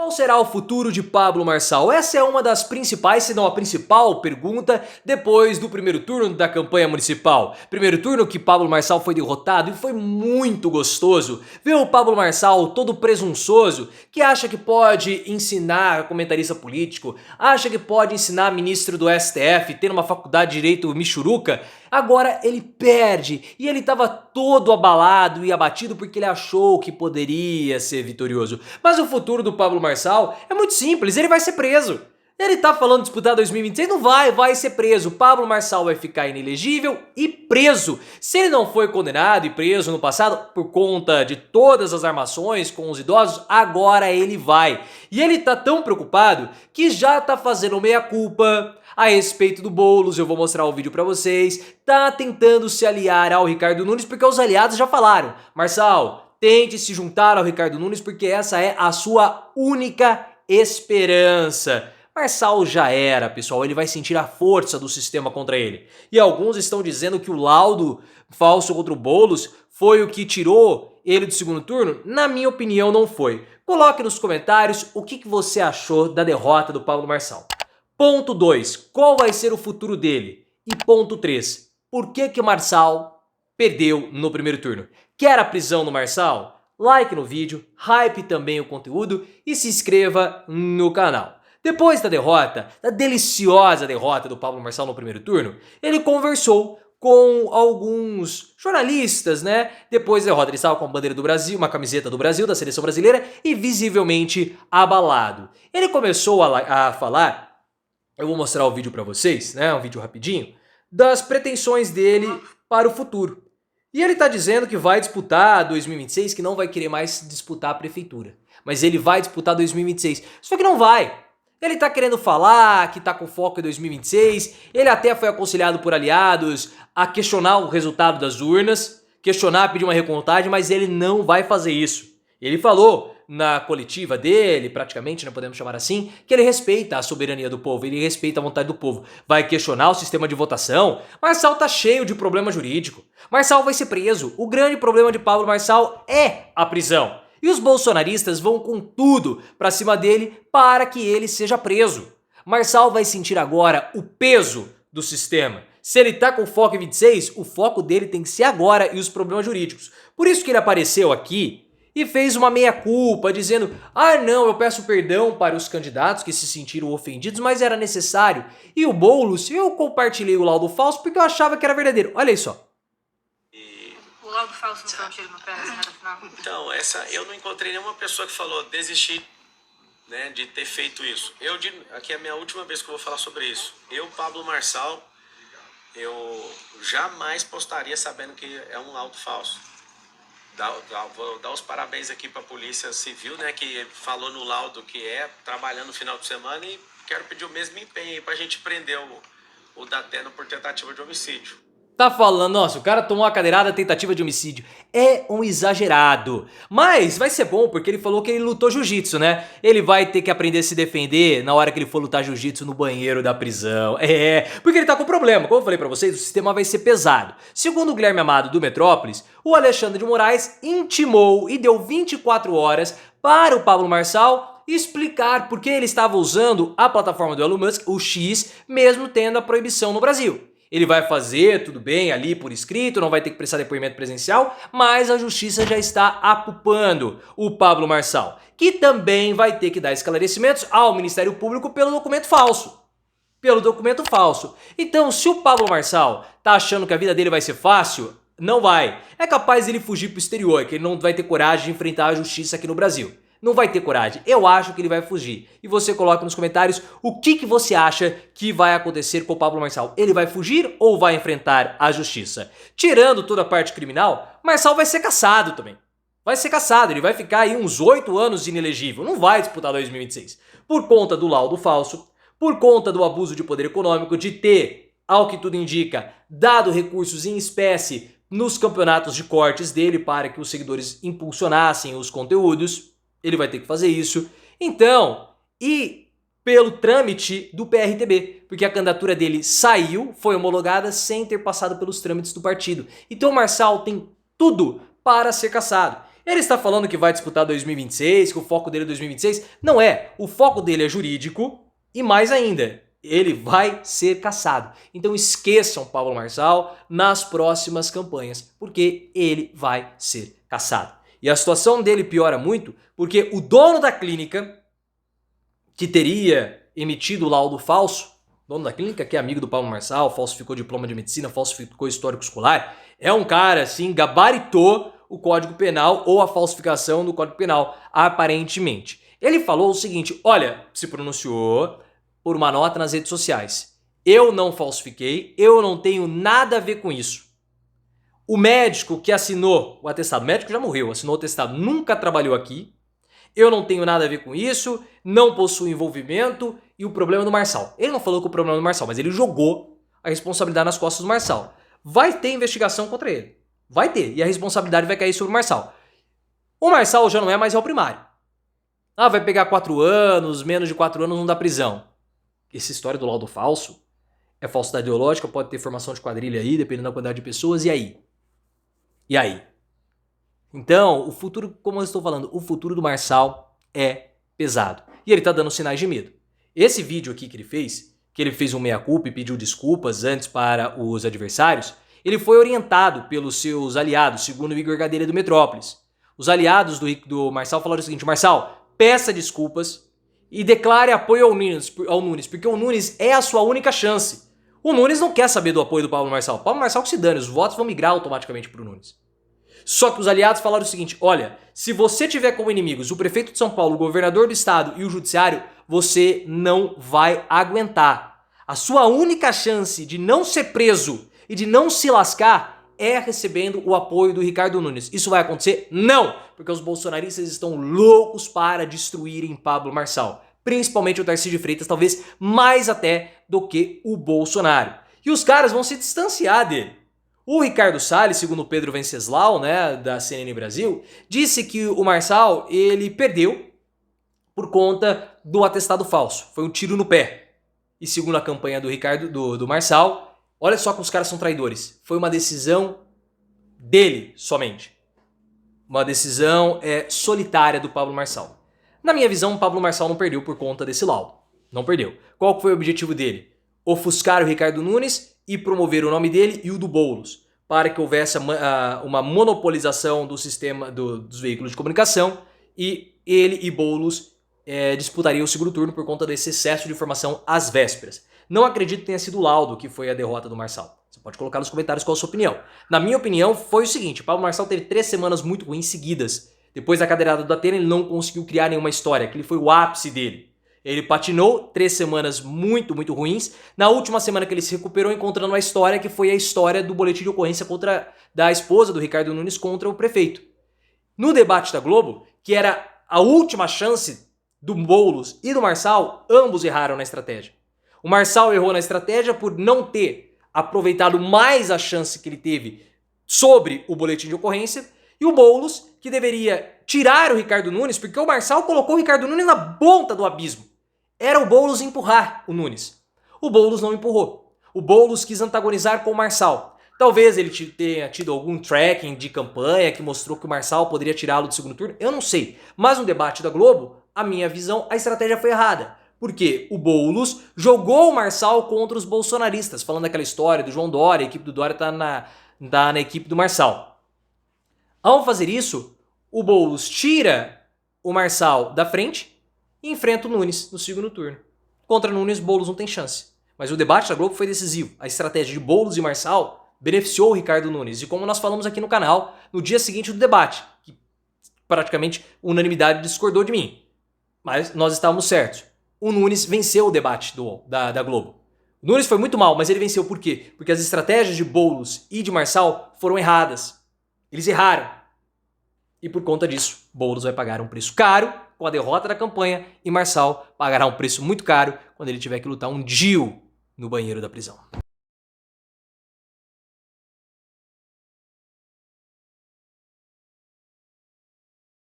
Qual será o futuro de Pablo Marçal? Essa é uma das principais, se não a principal pergunta depois do primeiro turno da campanha municipal. Primeiro turno que Pablo Marçal foi derrotado e foi muito gostoso ver o Pablo Marçal todo presunçoso, que acha que pode ensinar comentarista político, acha que pode ensinar ministro do STF, ter uma faculdade de direito michuruca. Agora ele perde e ele estava todo abalado e abatido porque ele achou que poderia ser vitorioso. Mas o futuro do Pablo Marçal é muito simples, ele vai ser preso. Ele tá falando de disputar 2026, não vai ser preso. Pablo Marçal vai ficar inelegível e preso. Se ele não foi condenado e preso no passado por conta de todas as armações com os idosos, agora ele vai. E ele tá tão preocupado que já tá fazendo meia-culpa a respeito do Boulos, eu vou mostrar o vídeo pra vocês. Tá tentando se aliar ao Ricardo Nunes porque os aliados já falaram: Marçal, tente se juntar ao Ricardo Nunes porque essa é a sua única esperança. Marçal já era, pessoal, ele vai sentir a força do sistema contra ele. E alguns estão dizendo que o laudo falso contra o Boulos foi o que tirou ele do segundo turno. Na minha opinião, não foi. Coloque nos comentários o que você achou da derrota do Pablo Marçal. Ponto 2. Qual vai ser o futuro dele? E ponto 3. Por que Marçal perdeu no primeiro turno? Quer a prisão no Marçal? Like no vídeo, hype também o conteúdo e se inscreva no canal. Depois da derrota, da deliciosa derrota do Pablo Marçal no primeiro turno, ele conversou com alguns jornalistas, né? Depois da derrota, ele estava com a bandeira do Brasil, uma camiseta do Brasil, da seleção brasileira, e visivelmente abalado. Ele começou a falar, eu vou mostrar o vídeo para vocês, né? Um vídeo rapidinho, das pretensões dele para o futuro. E ele tá dizendo que vai disputar 2026, que não vai querer mais disputar a prefeitura. Mas ele vai disputar 2026. Só que não vai. Ele tá querendo falar que tá com foco em 2026, ele até foi aconselhado por aliados a questionar o resultado das urnas, questionar, pedir uma recontagem, mas ele não vai fazer isso. Ele falou na coletiva dele, praticamente, né, podemos chamar assim, que ele respeita a soberania do povo, ele respeita a vontade do povo. Vai questionar o sistema de votação? Marçal tá cheio de problema jurídico. Marçal vai ser preso. O grande problema de Pablo Marçal é a prisão. E os bolsonaristas vão com tudo pra cima dele para que ele seja preso. Marçal vai sentir agora o peso do sistema. Se ele tá com foco em 26, o foco dele tem que ser agora e os problemas jurídicos. Por isso que ele apareceu aqui e fez uma meia-culpa, dizendo: ah não, eu peço perdão para os candidatos que se sentiram ofendidos, mas era necessário. E o Boulos, eu compartilhei o laudo falso porque eu achava que era verdadeiro. Olha aí só. O laudo falso não foi um tiro no pé nessa reta final? Então, eu não encontrei nenhuma pessoa que falou desistir, né, de ter feito isso. Aqui é a minha última vez que eu vou falar sobre isso. Eu, Pablo Marçal, eu jamais postaria sabendo que é um laudo falso. Vou dar os parabéns aqui para a Polícia Civil, né, que falou no laudo que é trabalhando no final de semana, e quero pedir o mesmo empenho aí para a gente prender o Datena por tentativa de homicídio. Tá falando, nossa, o cara tomou uma cadeirada, tentativa de homicídio. É um exagerado. Mas vai ser bom porque ele falou que ele lutou jiu-jitsu, né? Ele vai ter que aprender a se defender na hora que ele for lutar jiu-jitsu no banheiro da prisão. Porque ele tá com problema. Como eu falei pra vocês, o sistema vai ser pesado. Segundo o Guilherme Amado do Metrópolis, o Alexandre de Moraes intimou e deu 24 horas para o Pablo Marçal explicar por que ele estava usando a plataforma do Elon Musk, o X, mesmo tendo a proibição no Brasil. Ele vai fazer tudo bem ali por escrito, não vai ter que prestar depoimento presencial, mas a justiça já está apupando o Pablo Marçal, que também vai ter que dar esclarecimentos ao Ministério Público pelo documento falso. Então, se o Pablo Marçal tá achando que a vida dele vai ser fácil, não vai. É capaz dele fugir pro exterior, que ele não vai ter coragem de enfrentar a justiça aqui no Brasil. Não vai ter coragem. Eu acho que ele vai fugir. E você coloca nos comentários o que você acha que vai acontecer com o Pablo Marçal. Ele vai fugir ou vai enfrentar a justiça? Tirando toda a parte criminal, Marçal vai ser cassado também. Vai ser cassado, ele vai ficar aí uns 8 anos inelegível. Não vai disputar 2026. Por conta do laudo falso, por conta do abuso de poder econômico, de ter, ao que tudo indica, dado recursos em espécie nos campeonatos de cortes dele para que os seguidores impulsionassem os conteúdos. Ele vai ter que fazer isso. Então, e pelo trâmite do PRTB, porque a candidatura dele saiu, foi homologada sem ter passado pelos trâmites do partido. Então o Marçal tem tudo para ser cassado. Ele está falando que vai disputar 2026, que o foco dele é 2026. Não é. O foco dele é jurídico e mais ainda, ele vai ser cassado. Então esqueçam Pablo Marçal nas próximas campanhas, porque ele vai ser cassado. E a situação dele piora muito porque o dono da clínica, que teria emitido o laudo falso, dono da clínica que é amigo do Pablo Marçal, falsificou diploma de medicina, falsificou histórico escolar, é um cara assim, gabaritou o Código Penal ou a falsificação do Código Penal, aparentemente. Ele falou o seguinte, olha, se pronunciou por uma nota nas redes sociais. Eu não falsifiquei, eu não tenho nada a ver com isso. O médico que assinou o atestado, o médico já morreu, assinou o atestado, nunca trabalhou aqui. Eu não tenho nada a ver com isso, não possuo envolvimento e o problema é do Marçal. Ele não falou que o problema é do Marçal, mas ele jogou a responsabilidade nas costas do Marçal. Vai ter investigação contra ele. Vai ter. E a responsabilidade vai cair sobre o Marçal. O Marçal já não é mais réu primário. Ah, vai pegar 4 anos, menos de 4 anos não dá prisão. Essa história do laudo falso é falsidade ideológica, pode ter formação de quadrilha aí, dependendo da quantidade de pessoas, e aí? E aí? Então, o futuro, como eu estou falando, o futuro do Marçal é pesado. E ele tá dando sinais de medo. Esse vídeo aqui que ele fez um meia-culpa e pediu desculpas antes para os adversários, ele foi orientado pelos seus aliados, segundo o Igor Gadelha do Metrópolis. Os aliados do Marçal falaram o seguinte, Marçal, peça desculpas e declare apoio ao Nunes, porque o Nunes é a sua única chance. O Nunes não quer saber do apoio do Pablo Marçal. O Pablo Marçal que se dane, os votos vão migrar automaticamente para o Nunes. Só que os aliados falaram o seguinte, olha, se você tiver como inimigos o prefeito de São Paulo, o governador do estado e o judiciário, você não vai aguentar. A sua única chance de não ser preso e de não se lascar é recebendo o apoio do Ricardo Nunes. Isso vai acontecer? Não! Porque os bolsonaristas estão loucos para destruírem Pablo Marçal. Principalmente o Tarcísio de Freitas, talvez mais até do que o Bolsonaro. E os caras vão se distanciar dele. O Ricardo Salles, segundo o Pedro Venceslau, né, da CNN Brasil, disse que o Marçal ele perdeu por conta do atestado falso. Foi um tiro no pé. E segundo a campanha do Marçal, olha só como os caras são traidores. Foi uma decisão dele somente. Uma decisão solitária do Pablo Marçal. Na minha visão, o Pablo Marçal não perdeu por conta desse laudo. Não perdeu. Qual foi o objetivo dele? Ofuscar o Ricardo Nunes e promover o nome dele e o do Boulos, para que houvesse uma monopolização do sistema dos veículos de comunicação e ele e Boulos disputariam o segundo turno por conta desse excesso de informação às vésperas. Não acredito que tenha sido o laudo que foi a derrota do Marçal. Você pode colocar nos comentários qual a sua opinião. Na minha opinião, foi o seguinte, o Pablo Marçal teve 3 semanas muito ruins seguidas. Depois da cadeirada do Atena, ele não conseguiu criar nenhuma história, aquele foi o ápice dele. Ele patinou 3 semanas muito ruins. Na última semana que ele se recuperou, encontrando uma história que foi a história do boletim de ocorrência da esposa do Ricardo Nunes contra o prefeito. No debate da Globo, que era a última chance do Boulos e do Marçal, ambos erraram na estratégia. O Marçal errou na estratégia por não ter aproveitado mais a chance que ele teve sobre o boletim de ocorrência, e o Boulos, que deveria tirar o Ricardo Nunes, porque o Marçal colocou o Ricardo Nunes na ponta do abismo. Era o Boulos empurrar o Nunes. O Boulos não empurrou. O Boulos quis antagonizar com o Marçal. Talvez ele tenha tido algum tracking de campanha que mostrou que o Marçal poderia tirá-lo do segundo turno. Eu não sei. Mas no debate da Globo, a minha visão, a estratégia foi errada. Porque o Boulos jogou o Marçal contra os bolsonaristas, falando daquela história do João Dória, a equipe do Dória tá na equipe do Marçal. Ao fazer isso, o Boulos tira o Marçal da frente e enfrenta o Nunes no segundo turno. Contra Nunes, Boulos não tem chance. Mas o debate da Globo foi decisivo. A estratégia de Boulos e Marçal beneficiou o Ricardo Nunes. E como nós falamos aqui no canal, no dia seguinte do debate, que praticamente unanimidade discordou de mim. Mas nós estávamos certos. O Nunes venceu o debate da Globo. O Nunes foi muito mal, mas ele venceu por quê? Porque as estratégias de Boulos e de Marçal foram erradas. Eles erraram. E por conta disso, Boulos vai pagar um preço caro com a derrota da campanha e Marçal pagará um preço muito caro quando ele tiver que lutar um DIU no banheiro da prisão.